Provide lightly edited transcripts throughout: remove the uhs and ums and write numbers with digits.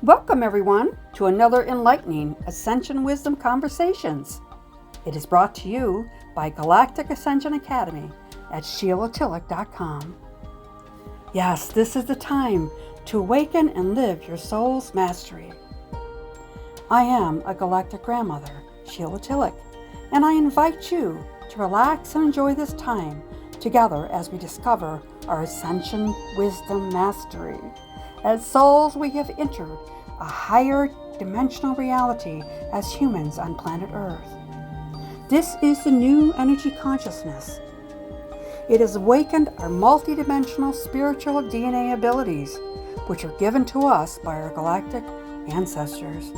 Welcome, everyone, to another enlightening Ascension Wisdom Conversations. It is brought to you by Galactic Ascension Academy at SheilaTillich.com. Yes, this is the time to awaken and live your soul's mastery. I am a galactic grandmother, Sheila Tillich, and I invite you to relax and enjoy this time together as we discover our Ascension Wisdom Mastery. As souls, we have entered a higher dimensional reality as humans on planet Earth. This is the new energy consciousness. It has awakened our multidimensional spiritual DNA abilities, which are given to us by our galactic ancestors.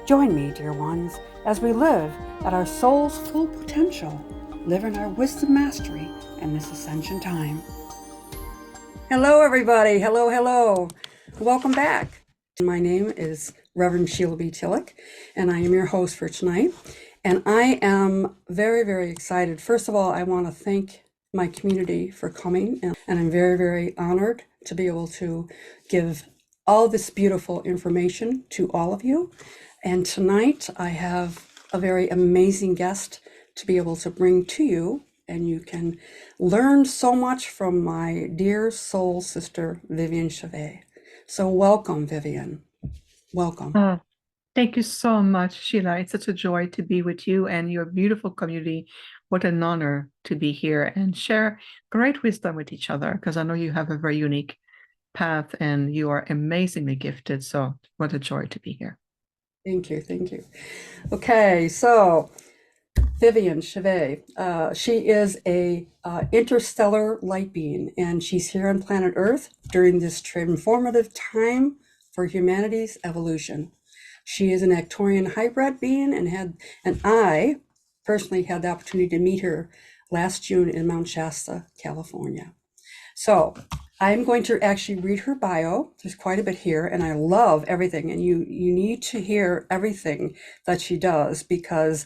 Join me, dear ones, as we live at our soul's full potential, live in our wisdom mastery in this ascension time. Hello, everybody. Hello. Welcome back. My name is Reverend Sheila B. Tillich, and I am your host for tonight. And I am very, very excited. First of all, I want to thank my community for coming, and I'm very, very honored to be able to give all this beautiful information to all of you. And tonight I have a very amazing guest to be able to bring to you, and you can learn so much from my dear soul sister, Viviane Chauvet. So welcome, Viviane. Welcome. Thank you so much, Sheila. It's such a joy to be with you and your beautiful community. What an honor to be here and share great wisdom with each other, because I know you have a very unique path and you are amazingly gifted. So what a joy to be here. Thank you. Okay, so Viviane Chauvet, she is a interstellar light being, and she's here on planet Earth during this transformative time for humanity's evolution. She is an Arcturian hybrid being, and I personally had the opportunity to meet her last June in Mount Shasta, California. So I'm going to actually read her bio. There's quite a bit here, and I love everything, and you need to hear everything that she does, because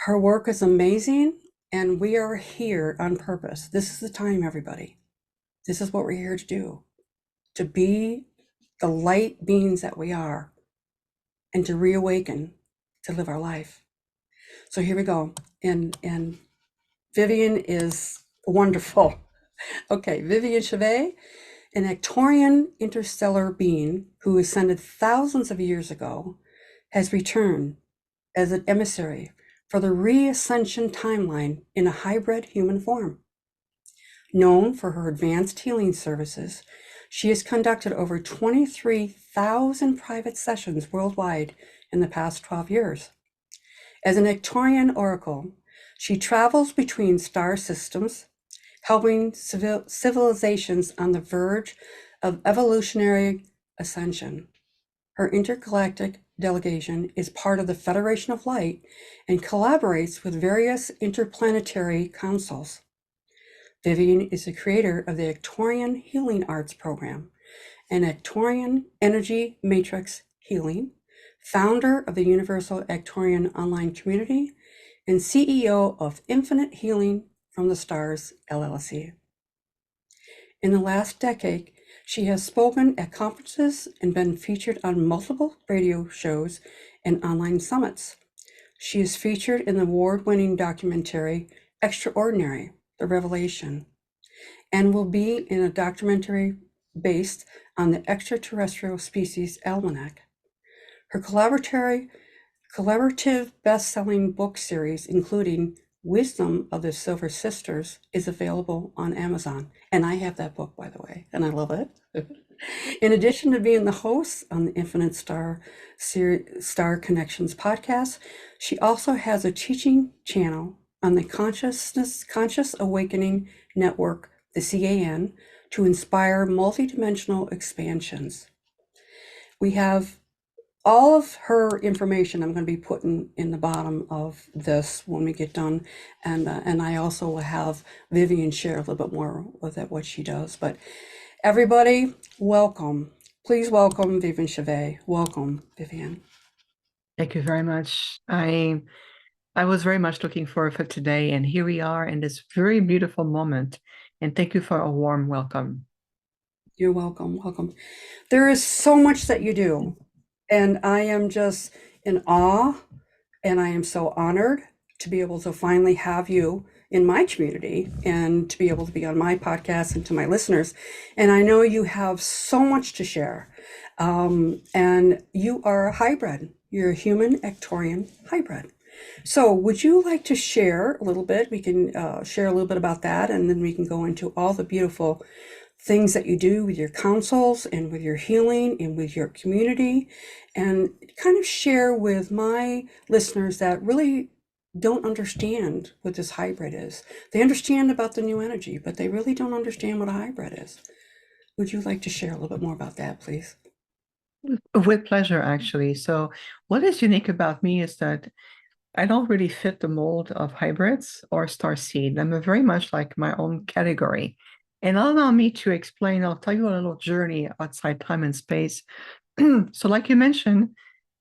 her work is amazing, and we are here on purpose. This is the time, everybody. This is what we're here to do, to be the light beings that we are, and to reawaken, to live our life. So here we go. And Viviane is wonderful. Okay, Viviane Chauvet, an Arcturian interstellar being who ascended thousands of years ago, has returned as an emissary for the re-ascension timeline in a hybrid human form. Known for her advanced healing services, she has conducted over 23,000 private sessions worldwide in the past 12 years. As an Arcturian oracle, she travels between star systems, helping civilizations on the verge of evolutionary ascension. Her intergalactic delegation is part of the Federation of Light and collaborates with various interplanetary councils. Viviane is the creator of the Arcturian Healing Arts Program and Arcturian Energy Matrix Healing, founder of the Universal Arcturian Online Community, and CEO of Infinite Healing from the Stars, LLC. In the last decade, she has spoken at conferences and been featured on multiple radio shows and online summits. She is featured in the award-winning documentary Extraordinary, The Revelation, and will be in a documentary based on the extraterrestrial species almanac. Her collaborative best-selling book series, including Wisdom of the Silver Sisters, is available on Amazon. And I have that book, by the way, and I love it. In addition to being the host on the Infinite Star Connections podcast, she also has a teaching channel on the Conscious Awakening Network, the CAN, to inspire multidimensional expansions. We have all of her information I'm going to be putting in the bottom of this when we get done, and I also will have Viviane share a little bit more with it, what she does. But everybody, welcome. Please welcome Viviane Chauvet. Welcome, Viviane. Thank you very much. I was very much looking forward for today, and here we are in this very beautiful moment. And thank you for a warm welcome. You're welcome. Welcome. There is so much that you do, and I am just in awe, and I am so honored to be able to finally have you in my community and to be able to be on my podcast and to my listeners. And I know you have so much to share. And you are a hybrid. You're a human Arcturian hybrid. So, would you like to share a little bit? We can share a little bit about that, and then we can go into all the beautiful things that you do with your councils and with your healing and with your community, and kind of share with my listeners that really don't understand what this hybrid is. They understand about the new energy, but they really don't understand what a hybrid is. Would you like to share a little bit more about that, please? With pleasure, actually. So, what is unique about me is that I don't really fit the mold of hybrids or starseed. I'm a very much like my own category. And allow me to explain, I'll tell you a little journey outside time and space. So, like you mentioned,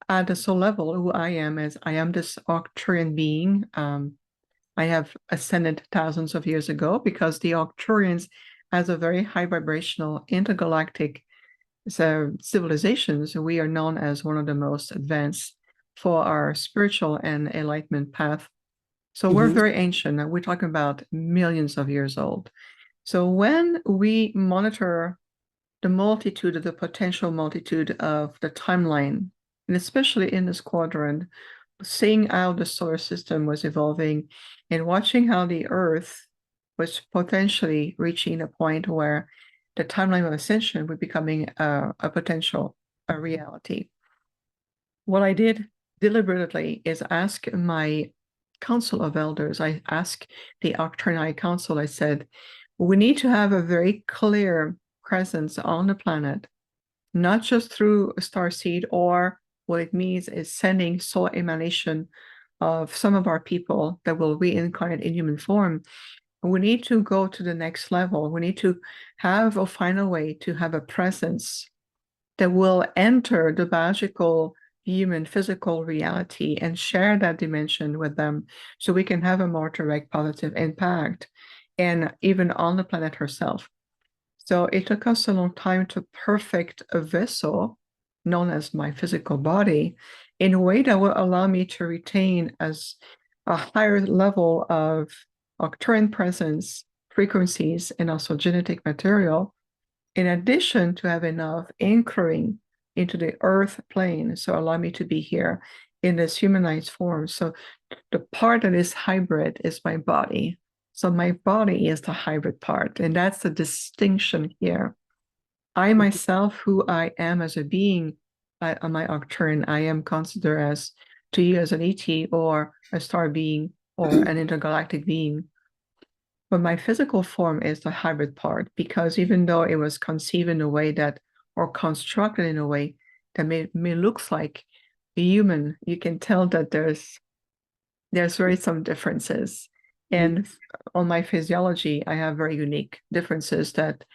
at the soul level, who I am is I am this Arcturian being. I have ascended thousands of years ago because the Arcturians, as a very high vibrational intergalactic civilizations, we are known as one of the most advanced for our spiritual and enlightenment path. So we're Mm-hmm. very ancient. We're talking about millions of years old. So when we monitor the potential multitude of the timeline, and especially in this quadrant, seeing how the solar system was evolving and watching how the Earth was potentially reaching a point where the timeline of ascension was becoming a potential, a reality. What I did deliberately is ask my council of elders, I asked the Arcturian Council, I said, we need to have a very clear presence on the planet, not just through a star seed, or what it means is sending soul emanation of some of our people that will reincarnate in human form. We need to go to the next level. We need to have or find a way to have a presence that will enter the biological human physical reality and share that dimension with them so we can have a more direct positive impact and even on the planet herself. So it took us a long time to perfect a vessel known as my physical body in a way that will allow me to retain as a higher level of Arcturian presence, frequencies, and also genetic material, in addition to have enough anchoring into the earth plane, so allow me to be here in this humanized form. So the part that is hybrid is my body. So my body is the hybrid part, and that's the distinction here. I myself, who I am as a being, on my Arcturian, I am considered as to you as an ET or a star being or an intergalactic being. But my physical form is the hybrid part because even though it was conceived in a way that, or constructed in a way that may looks like a human, you can tell that there's very some differences. And on my physiology, I have very unique differences that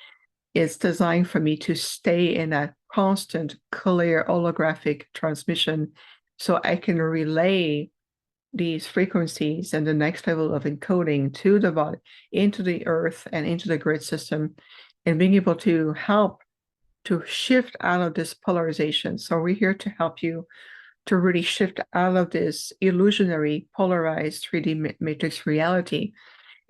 is designed for me to stay in that constant, clear holographic transmission so I can relay these frequencies and the next level of encoding to the body, into the earth and into the grid system, and being able to help to shift out of this polarization. So we're here to help you to really shift out of this illusionary, polarized 3D matrix reality.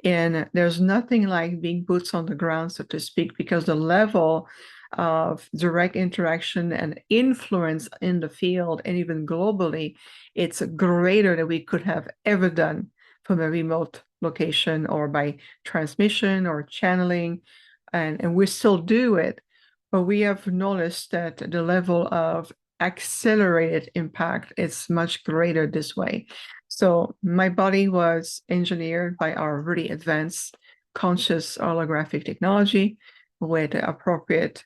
And there's nothing like being boots on the ground, so to speak, because the level of direct interaction and influence in the field and even globally, it's greater than we could have ever done from a remote location or by transmission or channeling. And we still do it, but we have noticed that the level of accelerated impact is much greater this way. So my body was engineered by our really advanced conscious holographic technology with the appropriate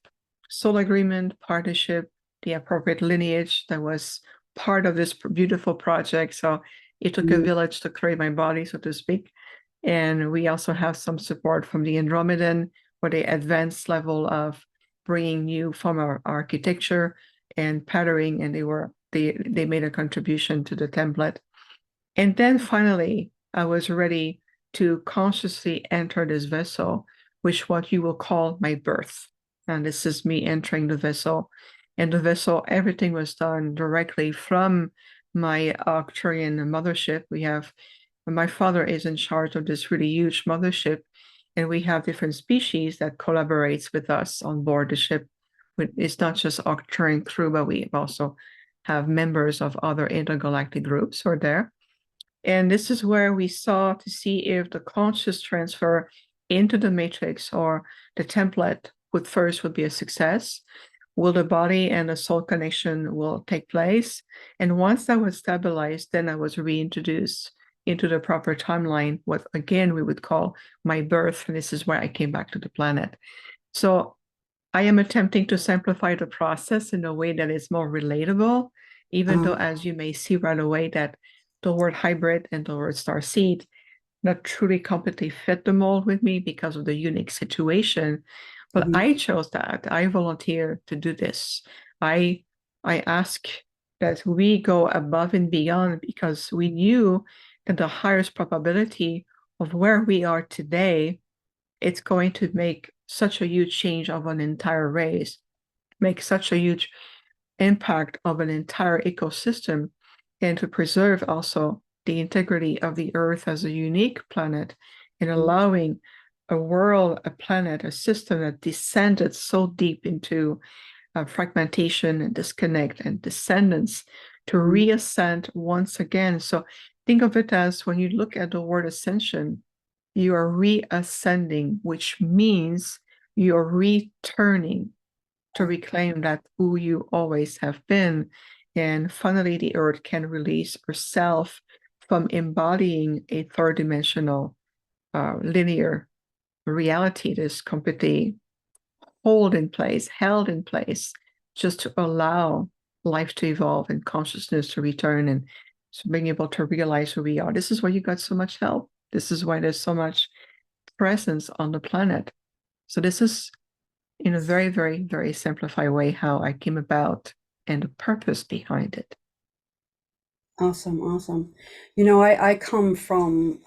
soul agreement, partnership, the appropriate lineage that was part of this beautiful project. So it took a village to create my body, so to speak. And we also have some support from the Andromedan for the advanced level of bringing new form of architecture and patterning, and they made a contribution to the template. And then finally, I was ready to consciously enter this vessel, which what you will call my birth. And this is me entering the vessel. And the vessel, everything was done directly from my Arcturian mothership. My father is in charge of this really huge mothership, and we have different species that collaborates with us on board the ship. It's not just Arcturian crew, but we also have members of other intergalactic groups who are there. And this is where we saw to see if the conscious transfer into the matrix or the template would be a success. Will the body and the soul connection will take place? And once that was stabilized, then I was reintroduced into the proper timeline, what again we would call my birth. And this is where I came back to the planet. So I am attempting to simplify the process in a way that is more relatable, even though, as you may see right away, that the word hybrid and the word starseed not truly completely fit the mold with me because of the unique situation. But I chose that. I volunteer to do this. I ask that we go above and beyond because we knew that the highest probability of where we are today, it's going to make such a huge change of an entire race, make such a huge impact of an entire ecosystem, and to preserve also the integrity of the Earth as a unique planet and allowing a world, a planet, a system that descended so deep into fragmentation and disconnect and descendants to reascend once again. So think of it as when you look at the word ascension, you are reascending, which means you're returning to reclaim that who you always have been. And finally, the earth can release herself from embodying a third dimensional linear reality that is completely held in place, just to allow life to evolve and consciousness to return and being able to realize who we are. This is why you got so much help. This is why there's so much presence on the planet. So this is, in a very, very, very simplified way, how I came about and the purpose behind it. Awesome, awesome. You know, I come from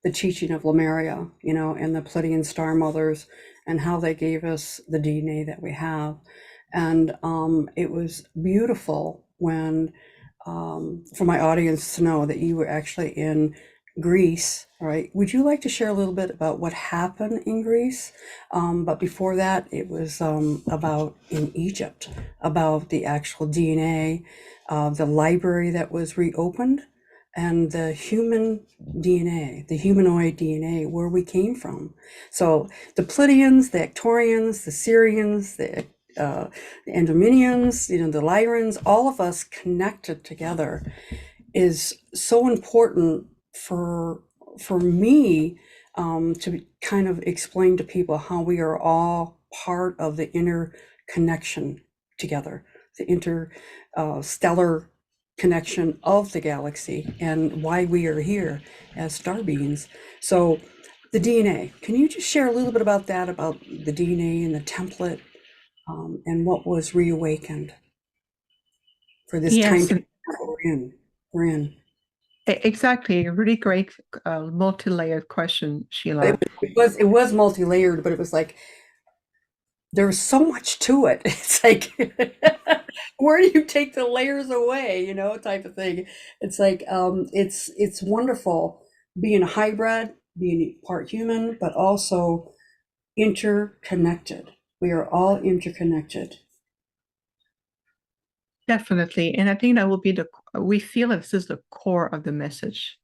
the teaching of Lemuria, you know, and the Pleiadian star mothers and how they gave us the DNA that we have. And it was beautiful when, for my audience to know that you were actually in Greece, right? Would you like to share a little bit about what happened in Greece? But before that, it was about in Egypt, about the actual DNA, the library that was reopened, and the human DNA, the humanoid DNA, where we came from. So the Pleiadians, the Arcturians, the Syrians, the Endominians, you know, the Lyrans, all of us connected together is so important for me to kind of explain to people how we are all part of the interconnection together, the interstellar connection of the galaxy, and why we are here as star beings. So the DNA, can you just share a little bit about that, about the DNA and the template, and what was reawakened for this time Yes, period that we're in? exactly. A really great multi-layered question, It, Sheila. it was multi-layered, but it was like there was so much to it. It's like where do you take the layers away, you know, type of thing. It's like it's wonderful being a hybrid, being part human, but also interconnected. We are all interconnected. Definitely. And I think that will be we feel that this is the core of the message.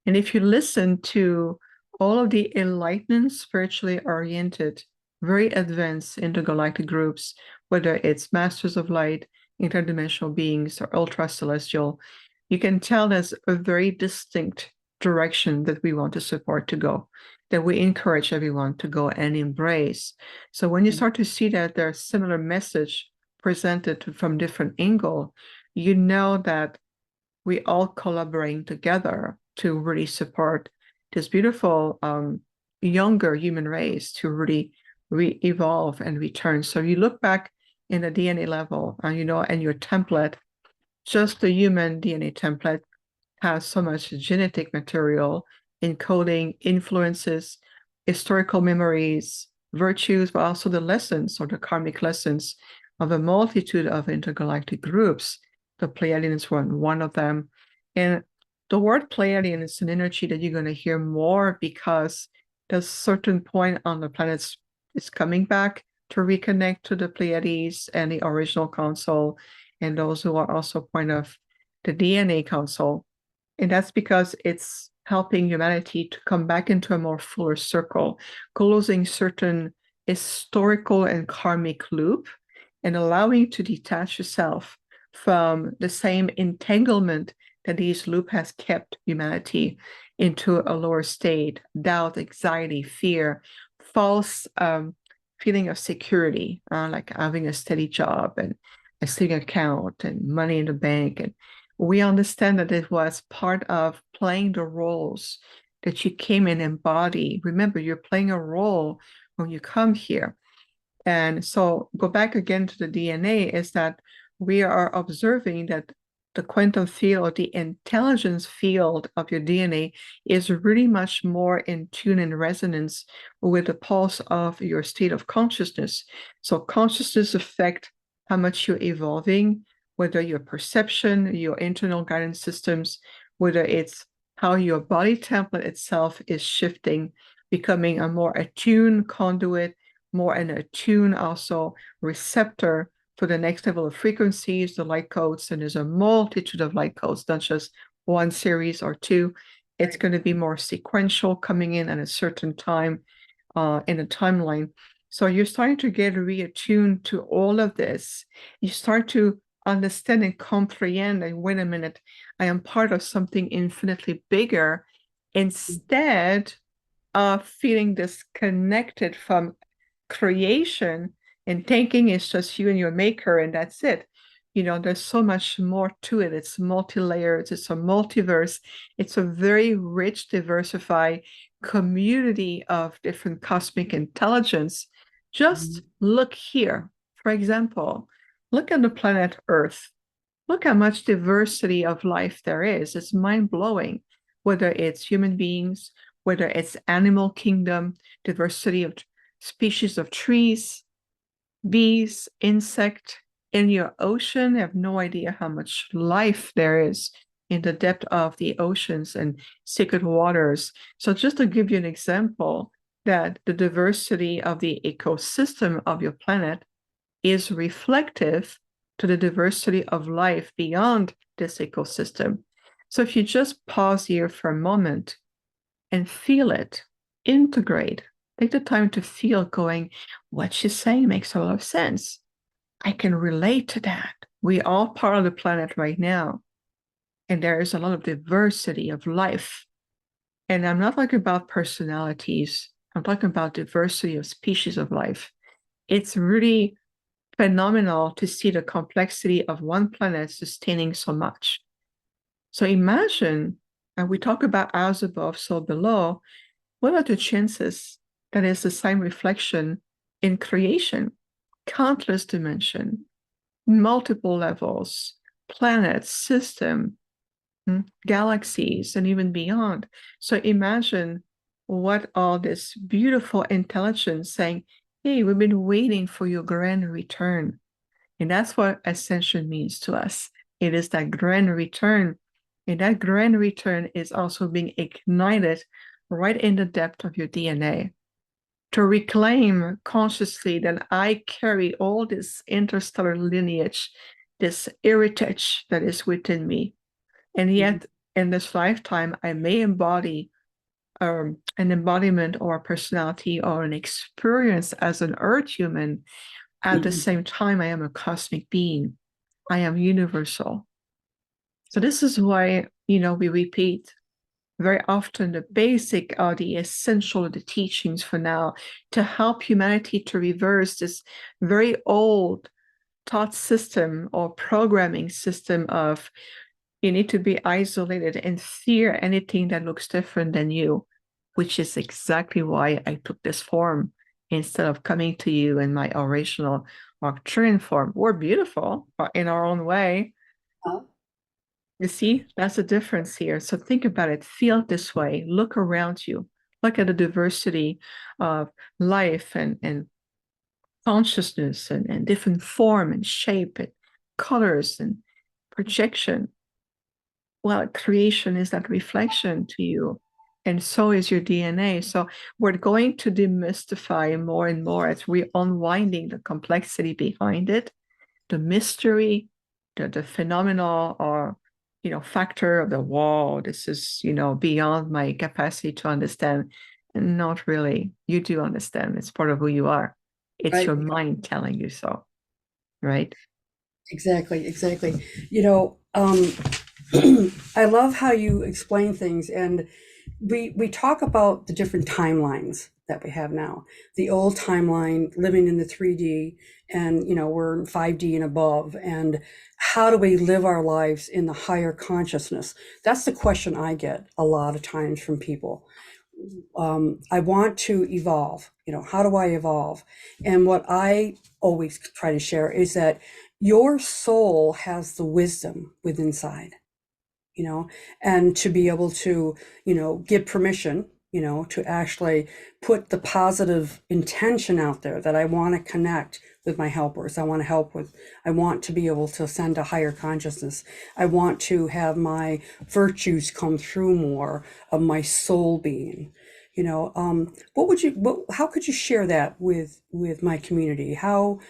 And if you listen to all of the enlightened, spiritually oriented, very advanced intergalactic groups, whether it's Masters of Light, interdimensional beings, or ultra celestial, you can tell there's a very distinct direction that we want to support to go, that we encourage everyone to go and embrace. So when you start to see that there's similar message presented from different angle, you know that we all collaborating together to really support this beautiful younger human race to really re-evolve and return. So you look back in the DNA level, and you know, and your template, just the human DNA template has so much genetic material, encoding influences, historical memories, virtues, but also the lessons or the karmic lessons of a multitude of intergalactic groups. The Pleiadians were one of them. And the word Pleiadian is an energy that you're going to hear more because there's a certain point on the planets is coming back to reconnect to the Pleiades and the original council, and those who are also part of the DNA council. And that's because it's helping humanity to come back into a more fuller circle, closing certain historical and karmic loop and allowing you to detach yourself from the same entanglement that these loop has kept humanity into a lower state, doubt, anxiety, fear, false feeling of security, like having a steady job and a saving account and money in the bank. And we understand that it was part of playing the roles that you came and embody. Remember, you're playing a role when you come here. And so go back again to the DNA is that we are observing that the quantum field or the intelligence field of your DNA is really much more in tune and resonance with the pulse of your state of consciousness. So consciousness affects how much you're evolving, whether your perception, your internal guidance systems, whether it's how your body template itself is shifting, becoming a more attuned conduit, more an attuned also receptor for the next level of frequencies, the light codes, and there's a multitude of light codes, not just one series or two. It's going to be more sequential coming in at a certain time in a timeline. So you're starting to get reattuned to all of this. You start to understand and comprehend, and wait a minute, I am part of something infinitely bigger, instead of feeling disconnected from creation and thinking it's just you and your maker and that's it. There's so much more to it. It's multi-layered, it's a multiverse, it's a very rich, diversified community of different cosmic intelligence. Just look here. For example, look at the planet Earth. Look how much diversity of life there is. It's mind-blowing, whether it's human beings, whether it's animal kingdom, diversity of species of trees, bees, insect. In your ocean, I have no idea how much life there is in the depth of the oceans and secret waters. So just to give you an example, that the diversity of the ecosystem of your planet is reflective to the diversity of life beyond this ecosystem. So if you just pause here for a moment and feel it, integrate, take the time to feel going, what she's saying makes a lot of sense. I can relate to that. We are all part of the planet right now. And there is a lot of diversity of life. And I'm not talking about personalities. I'm talking about diversity of species of life. It's really phenomenal to see the complexity of one planet sustaining so much. So imagine, and we talk about as above, so below, what are the chances that is the same reflection in creation? Countless dimension, multiple levels, planets, system, galaxies, and even beyond. So imagine what all this beautiful intelligence saying, hey, we've been waiting for your grand return. And that's what ascension means to us. It is that grand return. And that grand return is also being ignited right in the depth of your DNA to reclaim consciously that I carry all this interstellar lineage, this heritage that is within me. And yet, in this lifetime, I may embody an embodiment or a personality or an experience as an earth human. At the same time, I am a cosmic being. I am universal. So this is why, we repeat very often the basic or the essential of the teachings for now to help humanity to reverse this very old thought system or programming system of you need to be isolated and fear anything that looks different than you, which is exactly why I took this form instead of coming to you in my original Arcturian form. We're beautiful in our own way. You see, that's the difference here. So think about it, feel this way, look around you, look at the diversity of life and consciousness and different form and shape and colors and projection. Well, creation is that reflection to you, and so is your DNA. So we're going to demystify more and more as we're unwinding the complexity behind it, the mystery, the phenomenal or factor of the wall. This is beyond my capacity to understand. And not really. You do understand. It's part of who you are. It's Right. your mind telling you so, right? Exactly, exactly. I love how you explain things, and we talk about the different timelines that we have now. The old timeline, living in the 3D, and we're in 5D and above, and how do we live our lives in the higher consciousness? That's the question I get a lot of times from people. I want to evolve. How do I evolve? And what I always try to share is that your soul has the wisdom within inside, and to be able to, give permission, to actually put the positive intention out there that I want to connect with my helpers. I want to be able to ascend to higher consciousness. I want to have my virtues come through more of my soul being. How could you share that with my community? How,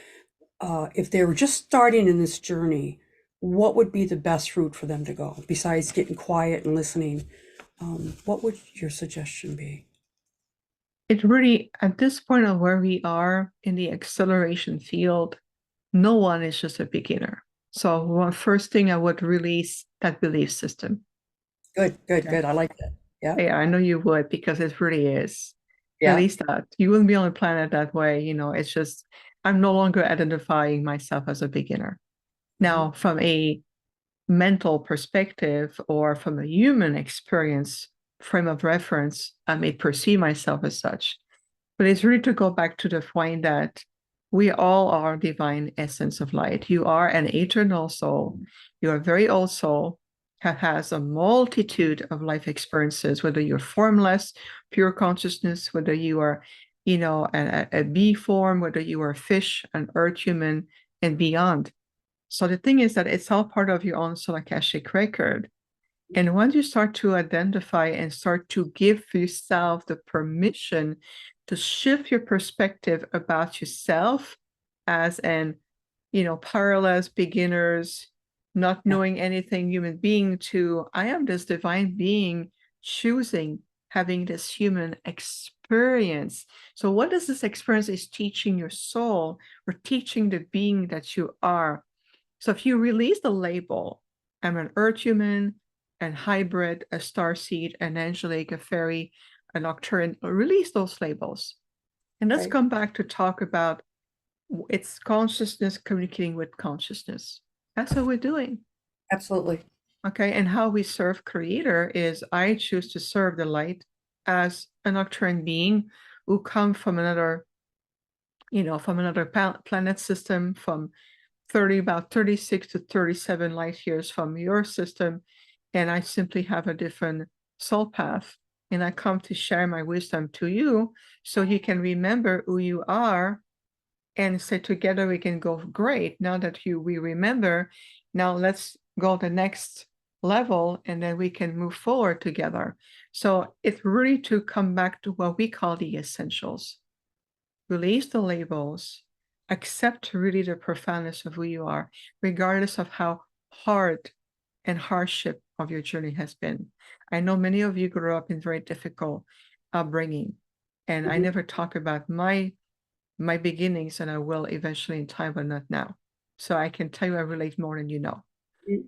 if they were just starting in this journey, what would be the best route for them to go besides getting quiet and listening? What would your suggestion be? It really, at this point of where we are in the acceleration field, no one is just a beginner. So one first thing I would release that belief system. Good, good, Okay. good. I like that. Yeah, Yeah, I know you would because it really is. yeah. Release that. You wouldn't be on the planet that way. It's just I'm no longer identifying myself as a beginner. Mhm. Now, from a mental perspective or from a human experience frame of reference, I may perceive myself as such. But it's really to go back to the point that we all are divine essence of light. You are an eternal soul. You are a very old soul that has a multitude of life experiences, whether you're formless, pure consciousness, whether you are, a bee form, whether you are a fish, an earth human, and beyond. So the thing is that it's all part of your own soul akashic record. And once you start to identify and start to give yourself the permission to shift your perspective about yourself as an, powerless beginners, not Yeah, knowing anything human being to, I am this divine being choosing having this human experience. So what is this experience is teaching your soul or teaching the being that you are. So if you release the label, I'm an earth human, an hybrid, a starseed, an angelic, a fairy, an Arcturian, release those labels. And let's right. come back to talk about it's consciousness communicating with consciousness. That's what we're doing. Absolutely. Okay. And how we serve creator is I choose to serve the light as an Arcturian being who come from another, from another planet system, from about 36 to 37 light years from your system, and I simply have a different soul path. And I come to share my wisdom to you so you can remember who you are and say together we can go great. Now that we remember, now let's go the next level and then we can move forward together. So it's really to come back to what we call the essentials. Release the labels, accept really the profoundness of who you are, regardless of how hard and hardship of your journey has been. I know many of you grew up in very difficult upbringing, and I Mhm. never talk about my beginnings, and I will eventually in time, but not now. So I can tell you I relate more than you know.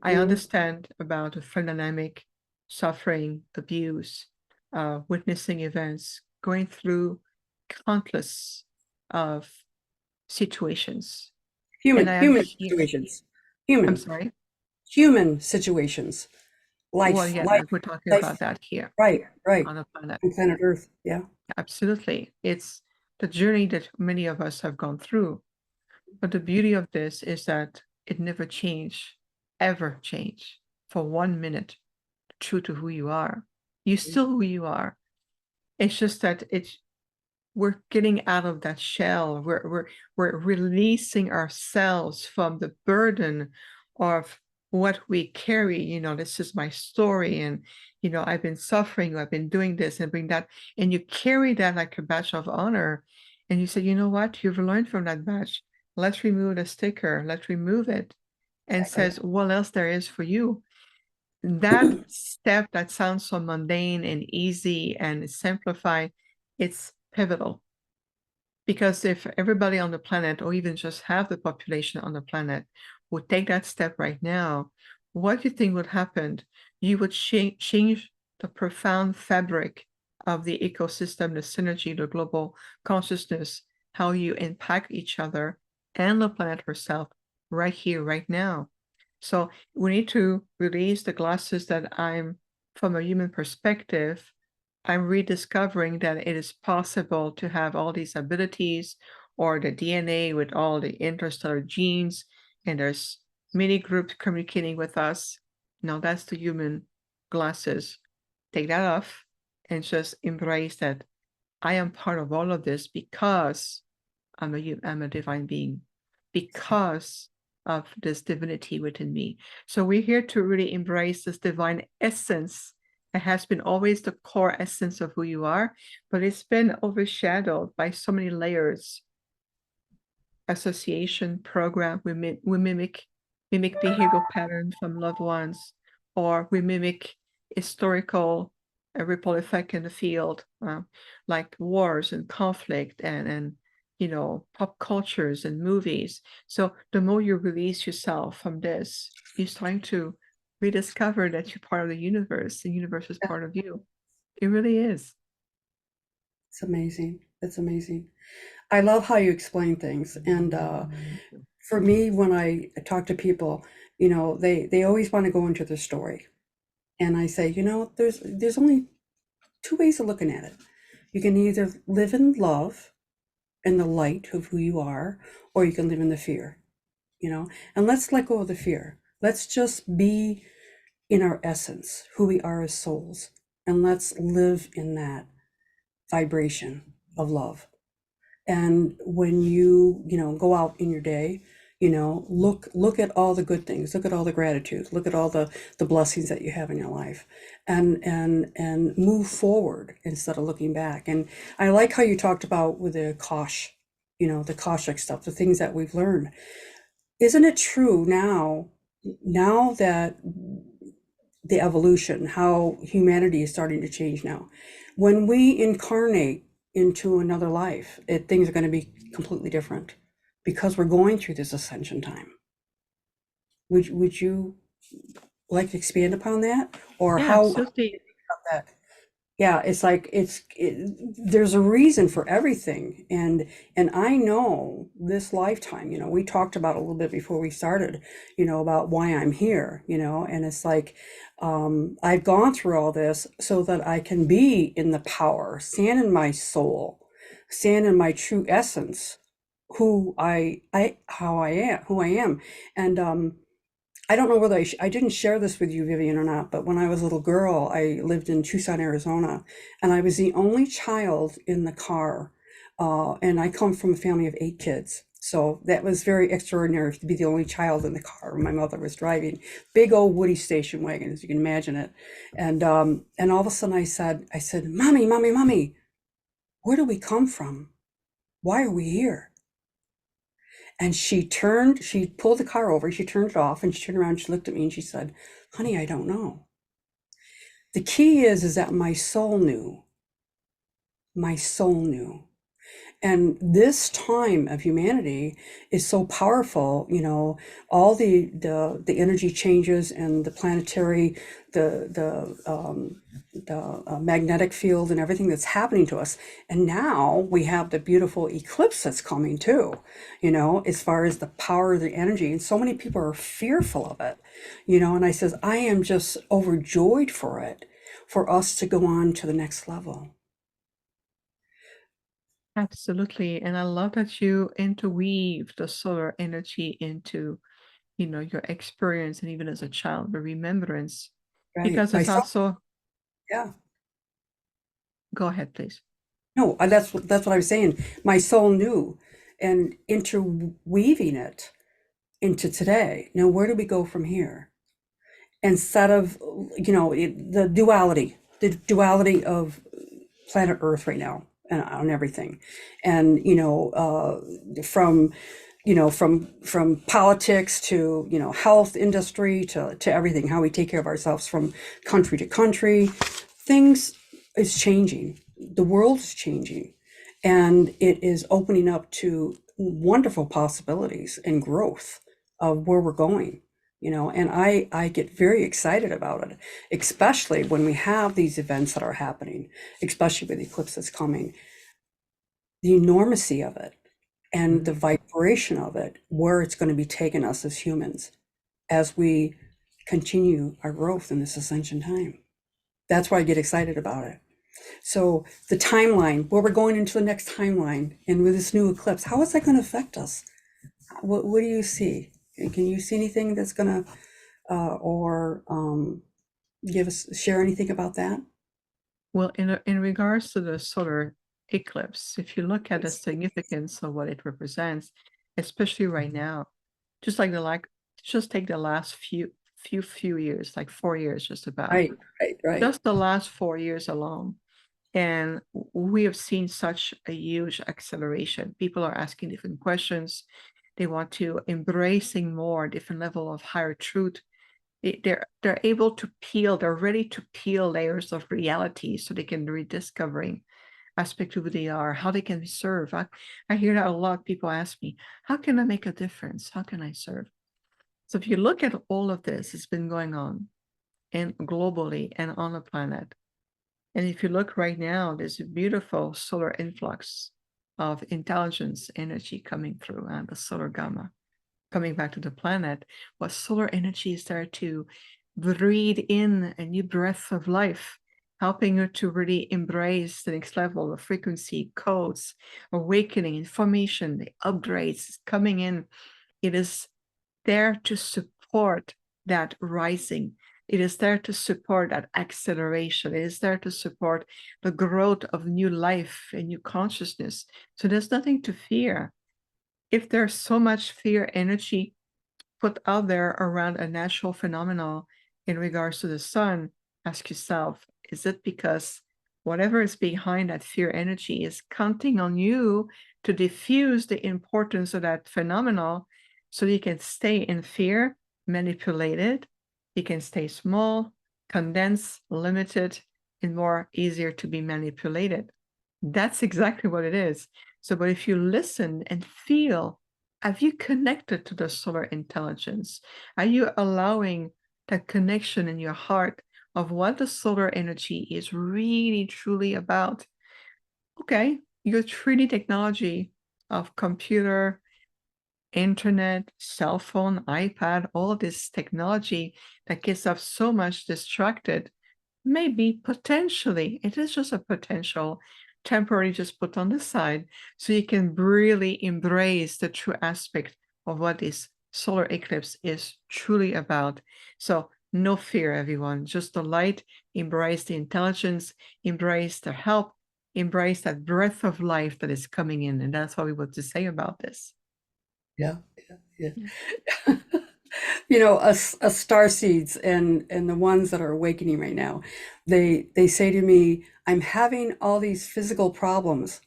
I Mhm. understand about the friend dynamic, suffering, abuse, witnessing events, going through countless of situations. And I Human appreciate, situations. I'm Human, sorry. human situations. Well, Life, yeah, life, that we're talking life. about that here Right, right. on the planet. On planet Earth. Yeah. Absolutely. It's the journey that many of us have gone through. But the beauty of this is that it never changed, ever changed for 1 minute, true to who you are. You're still who you are. It's just that we're getting out of that shell. We're releasing ourselves from the burden of what we carry. This is my story, and I've been suffering, I've been doing this and bring that, and you carry that like a badge of honor, and you say, you know what, you've learned from that badge. Let's remove the sticker. Let's remove it, and Exactly. says what else there is for you. That step that sounds so mundane and easy and simplified, it's pivotal. Because if everybody on the planet, or even just half the population on the planet, would take that step right now, what do you think would happen? You would change the profound fabric of the ecosystem, the synergy, the global consciousness, how you impact each other and the planet herself right here, right now. So we need to release the glasses that I'm, from a human perspective, I'm rediscovering that it is possible to have all these abilities, or the DNA with all the interstellar genes, and there's many groups communicating with us. Now that's the human glasses. Take that off and just embrace that I am part of all of this because I'm a divine being, because of this divinity within me. So we're here to really embrace this divine essence. It has been always the core essence of who you are, but it's been overshadowed by so many layers. Association program, we mimic behavioral patterns from loved ones, or we mimic historical ripple effect in the field, like wars and conflict, and pop cultures and movies. So the more you release yourself from this, you're starting to rediscover that you're part of the universe. The universe is part of you. It really is. It's amazing. It's amazing. I love how you explain things. And for me, when I talk to people, they always want to go into their story. And I say, there's only two ways of looking at it. You can either live in love and the light of who you are, or you can live in the fear, and let's let go of the fear. Let's just be in our essence, who we are as souls, and let's live in that vibration of love. And when you go out in your day, look at all the good things, look at all the gratitude, look at all the blessings that you have in your life, and move forward instead of looking back. And I like how you talked about with the kosh, the koshic stuff, the things that we've learned. Isn't it true now that the evolution, how humanity is starting to change now? When we incarnate into another life, things are going to be completely different because we're going through this ascension time. Would you like to expand upon that, or Yeah, how absolutely. that? Yeah, it's like there's a reason for everything, and I know this lifetime, we talked about a little bit before we started, about why I'm here, and it's like I've gone through all this so that I can be in the power, stand in my soul, stand in my true essence, who I am. And I don't know whether I didn't share this with you, Vivian, or not, but when I was a little girl, I lived in Tucson, Arizona, and I was the only child in the car. And I come from a family of 8 kids. So that was very extraordinary to be the only child in the car. My mother was driving big old Woody station wagon, as you can imagine it. And all of a sudden I said, Mommy, Mommy, Mommy, where do we come from? Why are we here? And she pulled the car over, she turned it off, and she turned around, she looked at me and she said, Honey, I don't know. The key is that my soul knew. My soul knew. And this time of humanity is so powerful, all the energy changes and the planetary, the magnetic field and everything that's happening to us. And now we have the beautiful eclipse that's coming too, as far as the power of the energy. And so many people are fearful of it, and I says, I am just overjoyed for it, for us to go on to the next level. Absolutely. And I love that you interweave the solar energy into, your experience, and even as a child, the remembrance, Right. because it's also, Yeah. Go ahead, please. No, that's what I was saying. My soul knew, and interweaving it into today. Now, where do we go from here? Instead of, the duality of planet Earth right now and on everything, and from from politics to health industry to everything, how we take care of ourselves from country to country, things is changing. The world is changing, and it is opening up to wonderful possibilities and growth of where we're going. And I get very excited about it, especially when we have these events that are happening, especially with the eclipse that's coming, the enormity of it and the vibration of it, where it's going to be taking us as humans as we continue our growth in this ascension time. That's why I get excited about it. So the timeline, where we're going into the next timeline, and with this new eclipse, how is that going to affect us? What do you see? Can you see anything that's going to, or share anything about that? Well, in regards to the solar eclipse, if you look at the significance of what it represents, especially right now, just just take the last few years, like 4 years, just about. Right. Just the last 4 years alone. And we have seen such a huge acceleration. People are asking different questions. They want to embracing more different level of higher truth. They're able to peel, they're ready to peel layers of reality so they can rediscovering aspect of who they are, how they can serve. I hear that a lot. People ask me, how can I make a difference? How can I serve? So if you look at all of this, it's been going on and globally and on the planet. And if you look right now, there's a beautiful solar influx of intelligence energy coming through and the solar gamma coming back to the planet. What solar energy is there to breathe in a new breath of life, helping you to really embrace the next level of frequency, codes, awakening, information, the upgrades coming in. It is there to support that rising. It is there to support that acceleration. It is there to support the growth of new life and new consciousness. So there's nothing to fear. If there's so much fear energy put out there around a natural phenomenon in regards to the sun, ask yourself, is it because whatever is behind that fear energy is counting on you to diffuse the importance of that phenomenon so you can stay in fear, manipulated, you can stay small, condensed, limited, and more easier to be manipulated? That's exactly what it is. So, but if you listen and feel, have you connected to the solar intelligence? Are you allowing that connection in your heart of what the solar energy is really truly about? Okay, your 3D technology of computer, internet, cell phone, iPad, all this technology that gets us so much distracted, maybe potentially, it is just a potential, temporary just put on the side so you can really embrace the true aspect of what this solar eclipse is truly about. So no fear, everyone, just the light, embrace the intelligence, embrace the help, embrace that breath of life that is coming in. And that's what we want to say about this. Yeah. Us star seeds and the ones that are awakening right now, they say to me, I'm having all these physical problems.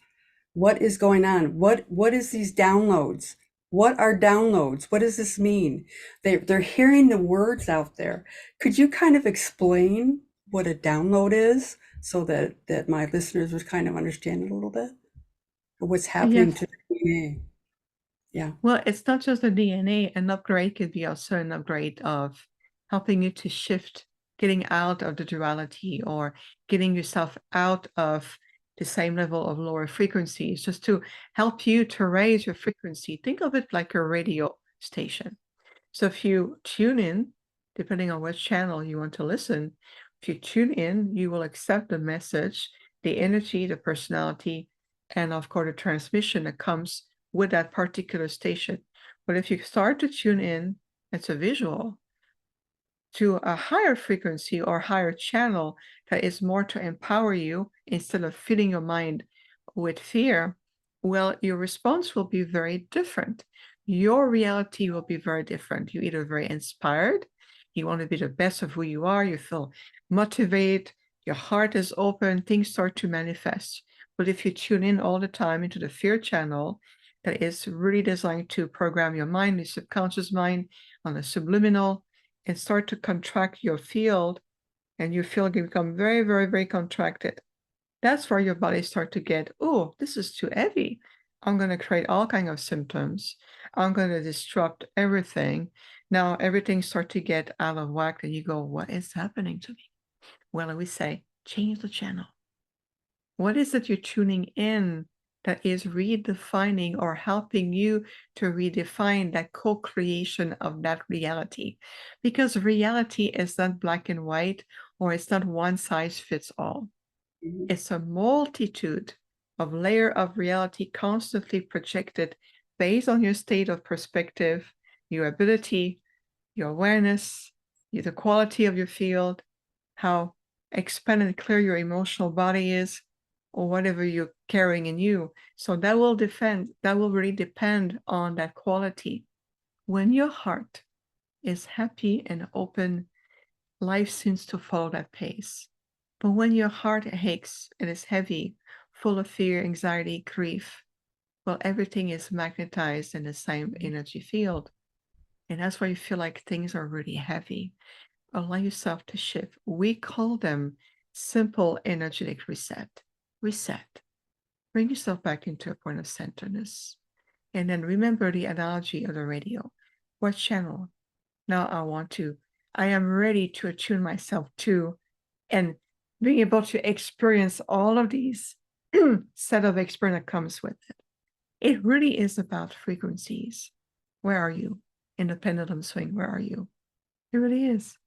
What is going on? What is these downloads? What are downloads? What does this mean? They're hearing the words out there. Could you kind of explain what a download is so that my listeners would kind of understand it a little bit? Or what's happening Yes. to the DNA? Yeah. Well, it's not just the DNA. An upgrade could be also an upgrade of helping you to shift, getting out of the duality or getting yourself out of the same level of lower frequencies, just to help you to raise your frequency. Think of it like a radio station. So if you tune in, depending on which channel you want to listen, if you tune in, you will accept the message, the energy, the personality, and of course the transmission that comes with that particular station. But if you start to tune in, it's a visual. to a higher frequency or higher channel that is more to empower you instead of filling your mind with fear, well, your response will be very different. Your reality will be very different. You're either very inspired, you want to be the best of who you are, you feel motivated, your heart is open, things start to manifest. But if you tune in all the time into the fear channel, that is really designed to program your mind, the subconscious mind, on the subliminal, and start to contract your field, and your field can become very, very, very contracted. That's where your body start to get, oh, this is too heavy. I'm going to create all kinds of symptoms. I'm going to disrupt everything. Now everything start to get out of whack, and you go, what is happening to me? Well, we say, change the channel. What is it you're tuning in that is redefining or helping you to redefine that co-creation of that reality? Because reality is not black and white, or it's not one size fits all. Mhm. It's a multitude of layer of reality constantly projected based on your state of perspective, your ability, your awareness, the quality of your field, how expanded and clear your emotional body is, or whatever you're carrying in you. So that will really depend on that quality. When your heart is happy and open, life seems to follow that pace. But when your heart aches and is heavy, full of fear, anxiety, grief, well, everything is magnetized in the same energy field. And that's why you feel like things are really heavy. Allow yourself to shift. We call them simple energetic reset. Reset. Bring yourself back into a point of centeredness. And then remember the analogy of the radio. What channel? Now I am ready to attune myself to, and being able to experience all of these set of experience that comes with it. It really is about frequencies. Where are you? In the pendulum swing, where are you? It really is.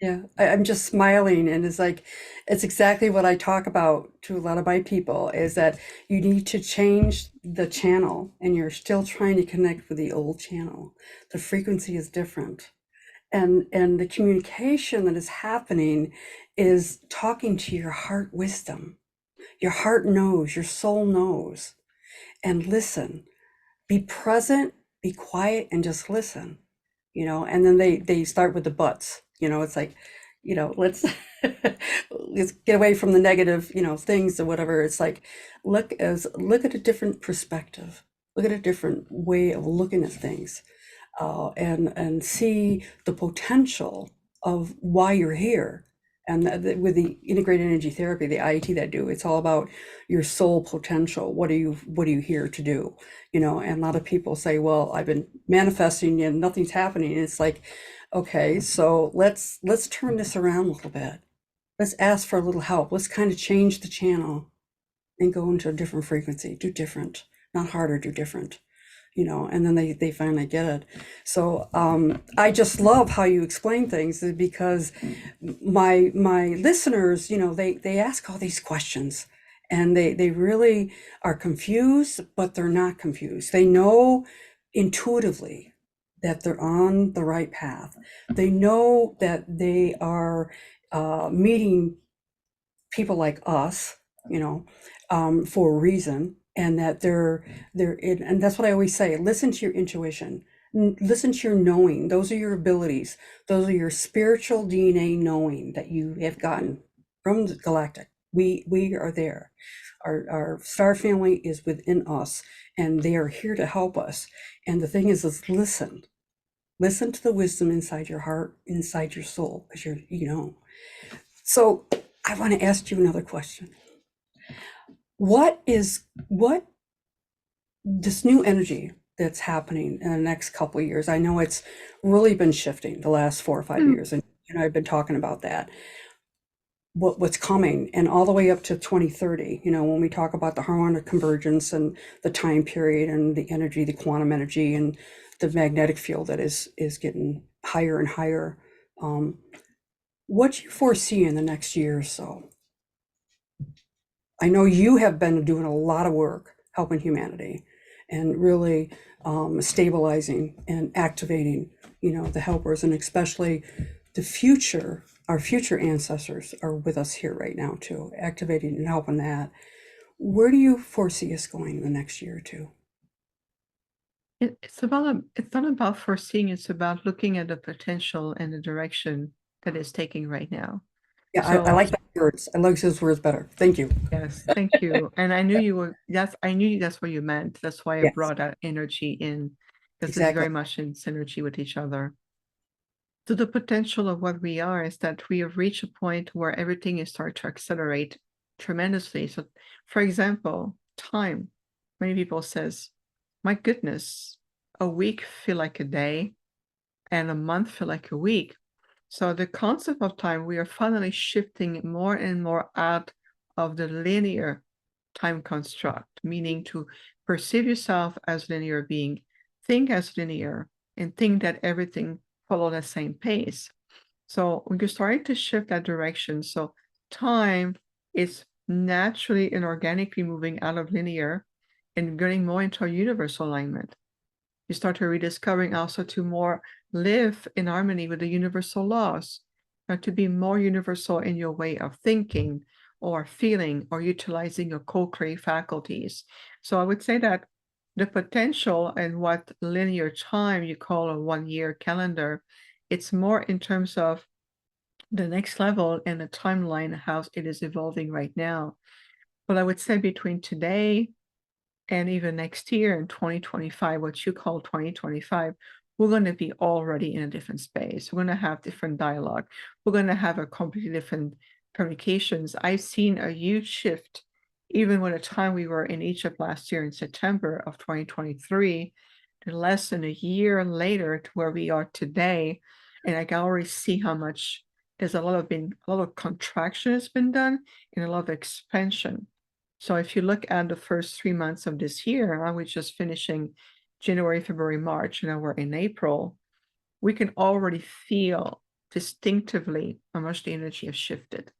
Yeah, I'm just smiling, and it's like it's exactly what I talk about to a lot of my people is that you need to change the channel, and you're still trying to connect with the old channel. The frequency is different, and the communication that is happening is talking to your heart wisdom. Your heart knows, your soul knows, and listen. Be present, be quiet, and just listen. And then they start with the buts. It's like, let's let's get away from the negative, things or whatever. It's like look at a different perspective, look at a different way of looking at things, and see the potential of why you're here. And with the integrated energy therapy, the IET that do, it's all about your soul potential. What are you here to do? And a lot of people say, well, I've been manifesting and nothing's happening. And it's like, okay, so let's turn this around a little bit. Let's ask for a little help. Let's kind of change the channel and go into a different frequency, do different, not harder, do different. And then they finally get it. So I just love how you explain things, because my listeners, they ask all these questions, and they really are confused, but they're not confused. They know intuitively that they're on the right path. They know that they are meeting people like us, for a reason, and that they're in, and that's what I always say: listen to your intuition, listen to your knowing. Those are your abilities. Those are your spiritual DNA knowing that you have gotten from the galactic. We are there. Our star family is within us, and they are here to help us. And the thing is listen to the wisdom inside your heart, inside your soul, because so I want to ask you another question. What this new energy that's happening in the next couple of years? I know it's really been shifting the last 4 or 5 years, and I've been talking about that. What's coming, and all the way up to 2030, when we talk about the harmonic convergence and the time period and the energy, the quantum energy, and the magnetic field that is getting higher and higher. What do you foresee in the next year or so? I know you have been doing a lot of work helping humanity and really stabilizing and activating, the helpers, and especially the future, our future ancestors are with us here right now too, activating and helping that. Where do you foresee us going in the next year or two? It's not about foreseeing, it's about looking at the potential and the direction that it's taking right now. Yeah, I So like that words. I like those words better. Thank you. yes, thank you. And I knew you were, I knew that's what you meant. That's why I Yes, brought that energy in, because it's exactly. very much in synergy with each other. So the potential of what we are is that we have reached a point where everything is starting to accelerate tremendously. So for example, time. Many people says, my goodness, a week feel like a day and a month feel like a week. So the concept of time, we are finally shifting more and more out of the linear time construct, meaning to perceive yourself as linear being, think as linear, and think that everything follow the same pace. So we're starting to shift that direction. So time is naturally and organically moving out of linear and getting more into a universal alignment. You start to rediscovering also to more live in harmony with the universal laws, to be more universal in your way of thinking or feeling or utilizing your co-create faculties. So I would say that the potential and what linear time you call a 1 year calendar, it's more in terms of the next level and the timeline, how it is evolving right now. But I would say between today and even next year in 2025, what you call 2025, we're going to be already in a different space. We're going to have different dialogue. We're going to have a completely different communications. I've seen a huge shift, even when the time we were in Egypt last year in September of 2023, to less than a year later to where we are today. And I can already see how much there's a lot of contraction has been done and a lot of expansion. So if you look at the first 3 months of this year, I was just finishing January, February, March, and now we're in April, we can already feel distinctively how much the energy has shifted.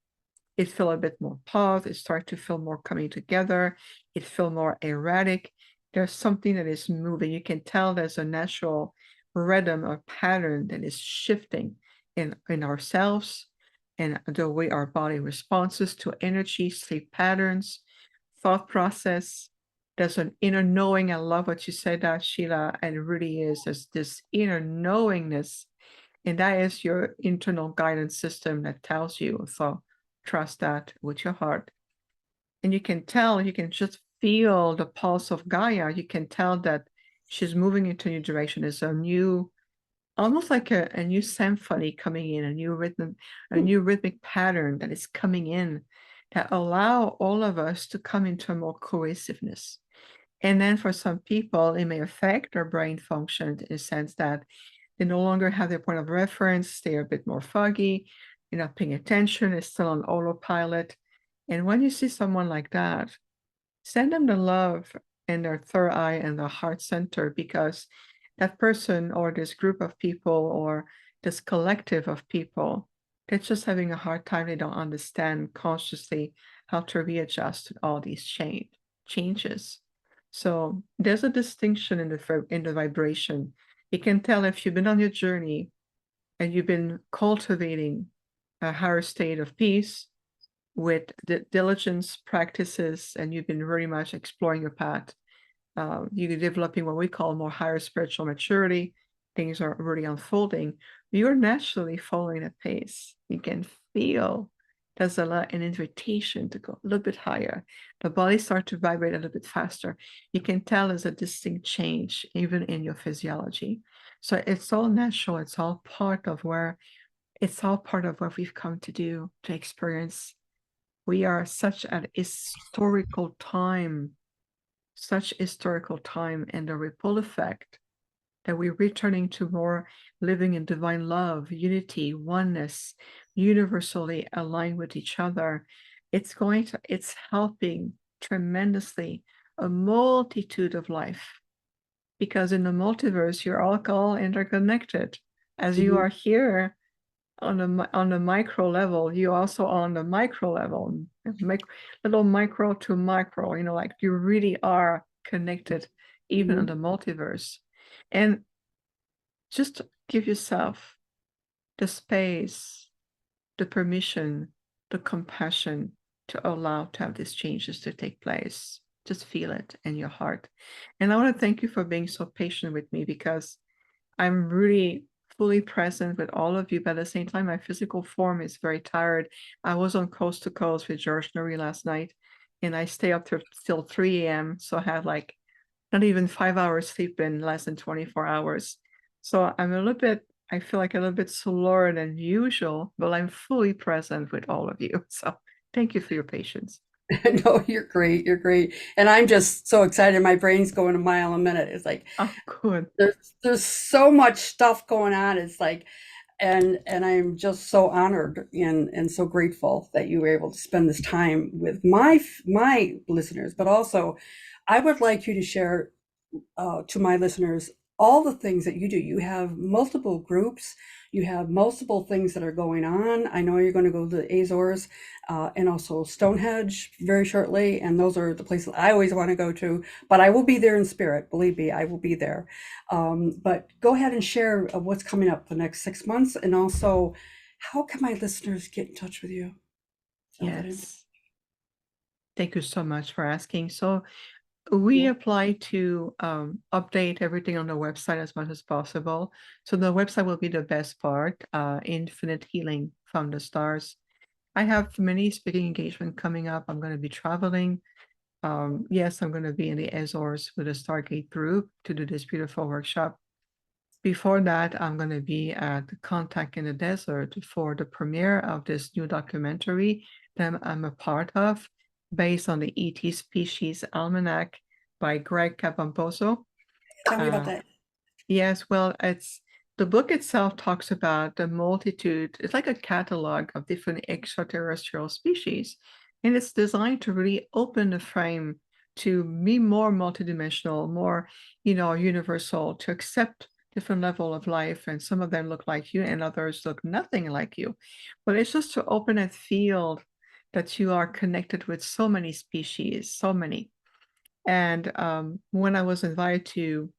It felt a bit more paused, it started to feel more coming together, it felt more erratic. There's something that is moving. You can tell there's a natural rhythm or pattern that is shifting in ourselves and the way our body responses to energy, sleep patterns, thought process. There's an inner knowing. I love what you said that, Sheila, and it really is. There's this inner knowingness, and that is your internal guidance system that tells you. So trust that with your heart. And you can tell, you can just feel the pulse of Gaia. You can tell that she's moving into a new direction. It's a new, almost like a new symphony coming in, a new rhythm, a new rhythmic pattern that is coming in that allow all of us to come into a more cohesiveness. And then for some people, it may affect their brain function in the sense that they no longer have their point of reference, they're a bit more foggy, you're not paying attention, it's still on autopilot. And when you see someone like that, send them the love in their third eye and the heart center, because that person or this group of people or this collective of people, they're just having a hard time. They don't understand consciously how to readjust to all these changes. So there's a distinction in the vibration. You can tell if you've been on your journey and you've been cultivating a higher state of peace with the diligence practices, and you've been very much exploring your path. You're developing what we call more higher spiritual maturity. Things are really unfolding. You're naturally following a pace. You can feel there's an invitation to go a little bit higher. The body starts to vibrate a little bit faster. You can tell there's a distinct change even in your physiology. So it's all natural. It's all part of what we've come to do, to experience. We are such historical time, and the ripple effect that we're returning to more living in divine love, unity, oneness, universally aligned with each other. It's helping tremendously a multitude of life, because in the multiverse, you're all interconnected. As you Mhm. are here on the micro level, you also on the micro level, little micro to micro, like you really are connected even on Mhm. the multiverse. And just give yourself the space, the permission, the compassion to allow to have these changes to take place. Just feel it in your heart. And I want to thank you for being so patient with me, because I'm really fully present with all of you, but at the same time, my physical form is very tired. I was on Coast to Coast with George Norrie last night, and I stay up till 3 a.m. So I had like not even 5 hours sleep in less than 24 hours. So I feel like a little bit slower than usual, but I'm fully present with all of you. So thank you for your patience. No, you're great. You're great. And I'm just so excited. My brain's going a mile a minute. It's like Oh, good. there's so much stuff going on. It's like, and I'm just so honored and so grateful that you were able to spend this time with my listeners. But also, I would like you to share to my listeners all the things that you do. You have multiple groups, you have multiple things that are going on. I know you're going to go to the Azores and also Stonehenge very shortly, and those are the places I always want to go to. But I will be there in spirit. Believe me, I will be there. But go ahead and share what's coming up the next 6 months, and also how can my listeners get in touch with you? Yes. Thank you so much for asking. So we apply to update everything on the website as much as possible. So the website will be the best part, Infinite Healing from the Stars. I have many speaking engagement coming up. I'm going to be traveling. Yes, I'm going to be in the Azores with the Stargate group to do this beautiful workshop. Before that, I'm going to be at Contact in the Desert for the premiere of this new documentary that I'm a part of, based on the ET Species Almanac by Greg Capamposo. Tell me about Uh, that. yes, well, it's the book itself talks about the multitude. It's like a catalog of different extraterrestrial species, and it's designed to really open the frame to be more multidimensional, more, universal, to accept different level of life. And some of them look like you, and others look nothing like you. But it's just to open that field that you are connected with so many species, so many. And when I was invited to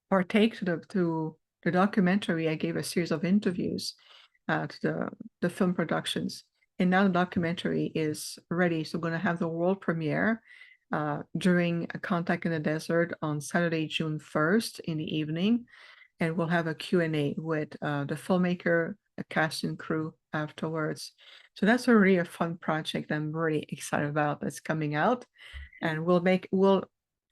partake to the documentary, I gave a series of interviews to the film productions, and now the documentary is ready. So we're going to have the world premiere during a Contact in the Desert on Saturday, June 1st in the evening, and we'll have a Q&A with the filmmaker, a cast and crew afterwards. So that's already a fun project I'm really excited about that's coming out, and we'll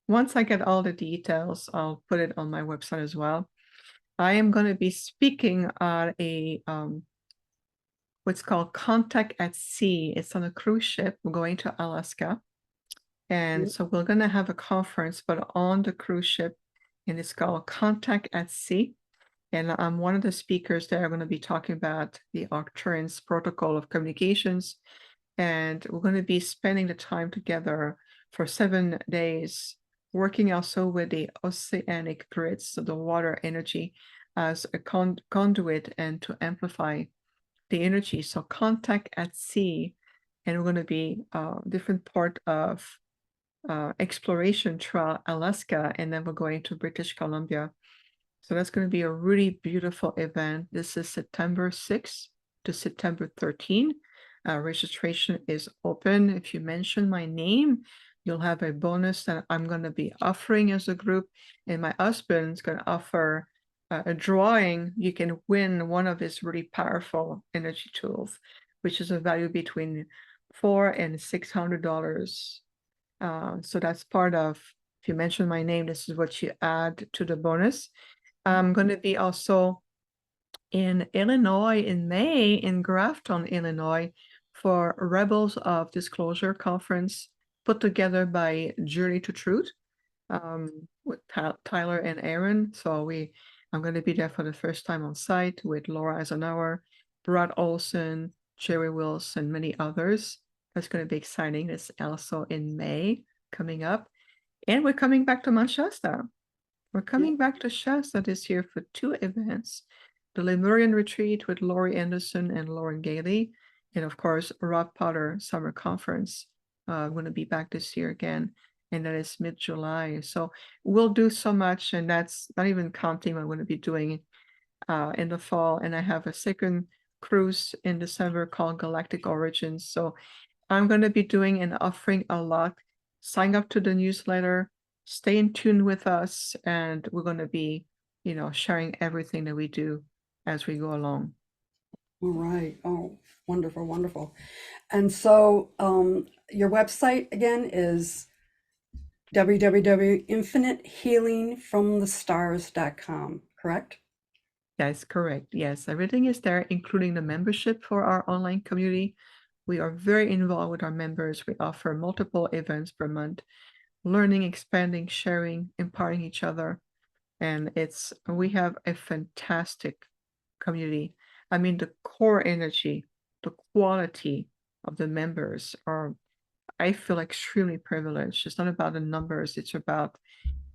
once I get all the details, I'll put it on my website as well. I am going to be speaking at a what's called Contact at Sea. It's on a cruise ship. We're going to Alaska, and so we're going to have a conference, but on the cruise ship, and it's called Contact at Sea. And I'm one of the speakers there. I'm going to be talking about the Arcturian's protocol of communications, and we're going to be spending the time together for 7 days, working also with the oceanic grids, so the water energy, as a conduit and to amplify the energy. So Contact at Sea, and we're going to be different part of exploration through Alaska, and then we're going to British Columbia. So that's going to be a really beautiful event. This is September 6th to September 13th. Registration is open. If you mention my name, you'll have a bonus that I'm going to be offering as a group. And my husband's going to offer a drawing. You can win one of his really powerful energy tools, which is a value between $400 and $600. So that's part of, if you mention my name, this is what you add to the bonus. I'm going to be also in Illinois in May, in Grafton, Illinois, for Rebels of Disclosure conference put together by Journey to Truth with Tyler and Aaron. So I'm going to be there for the first time on site with Laura Eisenhower, Brad Olson, Jerry Wills, and many others. That's going to be exciting. It's also in May coming up. And we're coming back to Manchester. We're coming back to Shasta this year for 2 events. The Lemurian Retreat with Laurie Anderson and Lauren Gailey, and of course, Rob Potter Summer Conference. I'm going to be back this year again, and that is mid-July. So we'll do so much, and that's not even counting what I'm going to be doing in the fall, and I have a second cruise in December called Galactic Origins. So I'm going to be doing and offering a lot. Sign up to the newsletter, stay in tune with us, and we're going to be, sharing everything that we do as we go along. All right. Oh, wonderful, wonderful. And so your website again is www.infinitehealingfromthestars.com, correct? That's correct. Yes, everything is there, including the membership for our online community. We are very involved with our members. We offer multiple events per month, learning, expanding, sharing, empowering each other. And we have a fantastic community. I mean, the core energy, the quality of the members are, I feel extremely privileged. It's not about the numbers, it's about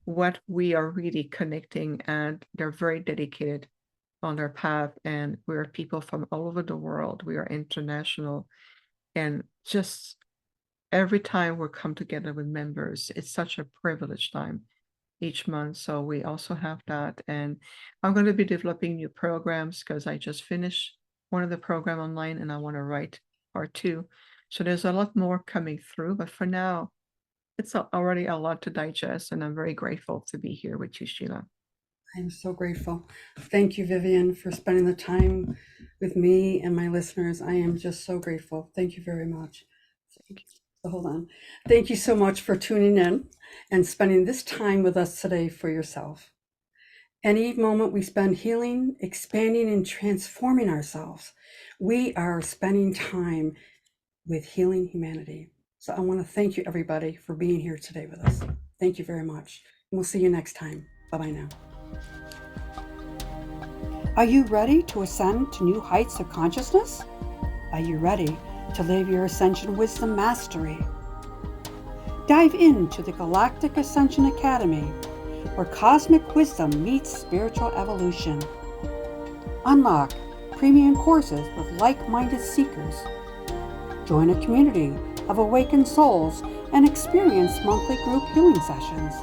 what we are really connecting, and they're very dedicated on their path. And we're people from all over the world. We are international. And just every time we come together with members, it's such a privileged time each month. So we also have that. And I'm going to be developing new programs because I just finished one of the program online and I want to write part two. So there's a lot more coming through, but for now, it's already a lot to digest, and I'm very grateful to be here with you, Sheila. I'm so grateful. Thank you, Viviane, for spending the time with me and my listeners. I am just so grateful. Thank you very much. So hold on. Thank you so much for tuning in and spending this time with us today for yourself. Any moment we spend healing, expanding, and transforming ourselves, we are spending time with healing humanity. So I want to thank you, everybody, for being here today with us. Thank you very much. And we'll see you next time. Bye-bye now. Are you ready to ascend to new heights of consciousness? Are you ready to live your Ascension Wisdom Mastery? Dive into the Galactic Ascension Academy, where cosmic wisdom meets spiritual evolution. Unlock premium courses with like-minded seekers. Join a community of awakened souls and experience monthly group healing sessions.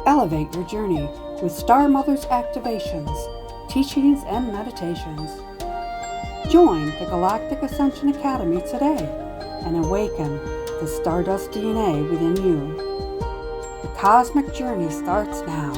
Elevate your journey with Star Mother's activations, teachings, and meditations. Join the Galactic Ascension Academy today and awaken the Stardust DNA within you. The cosmic journey starts now.